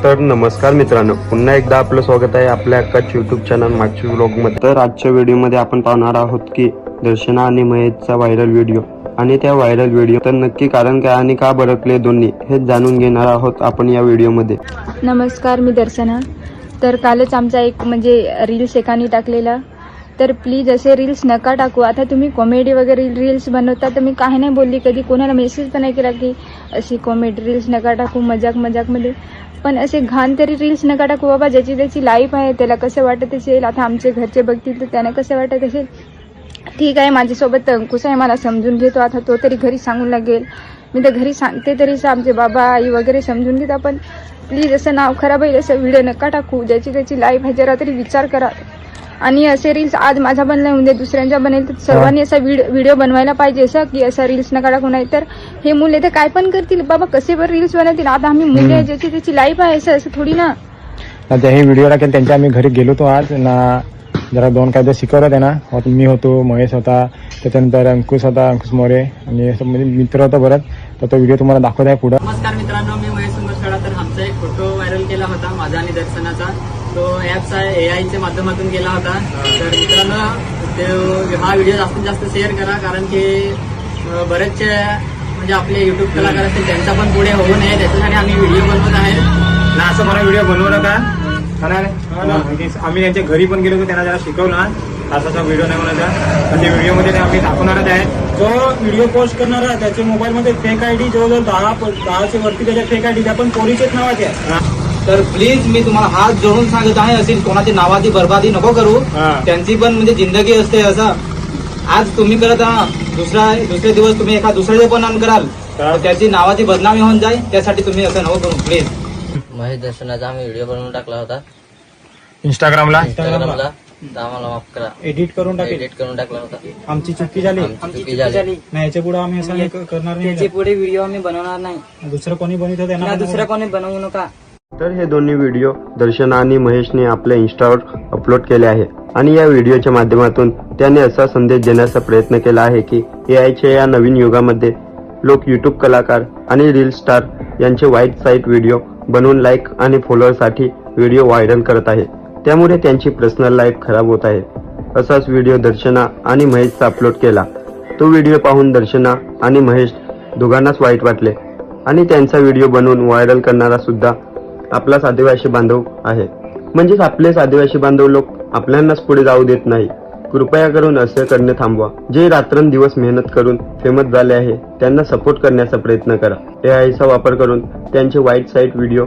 तर नमस्कार मित्रांनो, पुन्हा एकदा आपलं स्वागत आहे आपल्या हक्काच्या यूट्यूब चॅनल मागची व्लॉगमध्ये। तर आजच्या व्हिडिओमध्ये आपण पाहणार आहोत की दर्शना आणि महेशचा व्हायरल व्हिडिओ आणि त्या व्हायरल व्हिडिओ तर नक्की कारण काय आणि का भडकले दोन्ही हे जाणून घेणार आहोत आपण या व्हिडिओमध्ये। नमस्कार, मी दर्शना। तर कालच आमचा एक रील्स एकाने टाकलेला, तर प्लीज असे रील्स नका टाकू। आता तुम्ही कॉमेडी वगैरे रील्स बनवता तर मी काही नाही बोलली, कधी कोणाला मेसेज पण नाही केला की अशी कॉमेडी रील्स नका टाकू मजाकमध्ये, पण असे घाण तरी रील्स नका टाकू बाबा। ज्याची त्याची लाईफ आहे, त्याला कसं वाटत असेल, आता आमचे घरचे बघतील तर त्यांना कसं वाटत असेल। ठीक आहे, माझ्यासोबत अंकुश आहे, मला समजून घेतो, आता तो तरी घरी सांगून लागेल, मी तर घरी सांगते तरी आमचे बाबा आई वगैरे समजून घेत। आपण प्लीज असं नाव खराब होईल असं व्हिडिओ नका टाकू। ज्याची त्याची लाईफ आहे, जरा तरी विचार करा। आणि असे रील्स आज माझा बनला उद्या दुसऱ्यांचा बनेल, तर सर्वांनी असा व्हिडिओ बनवायला पाहिजे असं की असा रील्स नका टाकू। नाही तर हे मुले तर काय पण करतील बाबा, कसे पण रील्स बनवतील। आता आम्ही मुले ज्याची त्याची लाईफ आहे, असं थोडी ना। आता हे व्हिडिओ टाकेल त्यांच्या आम्ही घरी गेलो होतो आज ना, जरा दोन कायदा शिकवलं त्यांना। मी होतो, महेश होता, त्याच्यानंतर अंकुश होता, अंकुश मोरे आणि म्हणजे मित्र होता बरं। तर तो व्हिडिओ तुम्हाला दाखवत आहे पुढे। नमस्कार मित्रांनो, मी महेश सुंदरखेडा। तर आमचा एक फोटो व्हायरल केला होता माझा आणि दर्शनाचा, तो ॲप्स एआयच्या माध्यमातून केला होता। तर मित्रांनो, हा व्हिडिओ जास्तीत जास्त शेअर करा, कारण की बरेचसे म्हणजे आपले युट्यूब कलाकार असतील त्यांचा पण पुढे होऊ नये, त्याच्यासाठी आम्ही व्हिडिओ बनवत आहे ना। असं मला व्हिडिओ बनवू नका, आम्ही त्यांच्या घरी पण गेलो होतो, त्यांना जरा शिकवला असा व्हिडिओ नाही बनायचा। आणि व्हिडिओमध्ये आम्ही दाखवणारच आहे, जो व्हिडिओ पोस्ट करणार आहे त्याच्या मोबाईलमध्ये फेक आयडी जवळजवळ 10च्या वरती त्याच्या फेक आयडी त्या पण पोरीचेच नावाचे आहे। तर प्लीज मी तुम्हाला हात जोडून सांगत आहे, अशी कोणाची नावाची बर्बादी नको करू। त्यांची पण म्हणजे जिंदगी असते। असं आज तुम्ही करत दुसरे दिवस तुम्ही एका दुसऱ्याचे पण अन कराल तर त्याची नावाची बदनामी होऊन जाईल, त्यासाठी तुम्ही असं नको करू प्लीज। महेश दर्शनाचा आम्ही व्हिडिओ बनवून टाकला होता इंस्टाग्रामला, तर आम्हाला माफ करा, एडिट करून टाकला होता। आमची चुकी झाली, चुकी झाली नाही याच्या पुढे आम्ही असं करणार नाही। त्याच्या पुढे व्हिडिओ आम्ही बनवणार नाही, दुसरं कोणी बनवतो त्यांना दुसरं कोणी बनवू नका। तर हे दोन्ही व्हिडिओ दर्शना आणि महेशने आपल्या इंस्टावर अपलोड केले आहे आणि या व्हिडिओच्या माध्यमातून त्याने असा संदेश देण्याचा प्रयत्न केला आहे की एआयच्या या नवीन युगामध्ये लोक युट्यूब कलाकार आणि रील स्टार यांचे वाईट साईट व्हिडिओ बनवून लाईक आणि फॉलोअरसाठी व्हिडिओ व्हायरल करत आहे, त्यामुळे त्यांची पर्सनल लाईफ खराब होत आहे। असाच व्हिडिओ दर्शना आणि महेशचा अपलोड केला। तो व्हिडिओ पाहून दर्शना आणि महेश दोघांनाच वाईट वाटले आणि त्यांचा व्हिडिओ बनवून व्हायरल करणारा सुद्धा आपलाच आदिवासी बांधव आहे। म्हणजेच आपलेच आदिवासी बांधव लोक आपल्यालाच पुढे जाऊ देत नाही। कृपया करून असे करणे थांबवा। जे रात्रंदिवस मेहनत करून फेमस झाले आहे त्यांना सपोर्ट करण्याचा प्रयत्न करा। एआयचा वापर करून त्यांचे वाईट साईट व्हिडिओ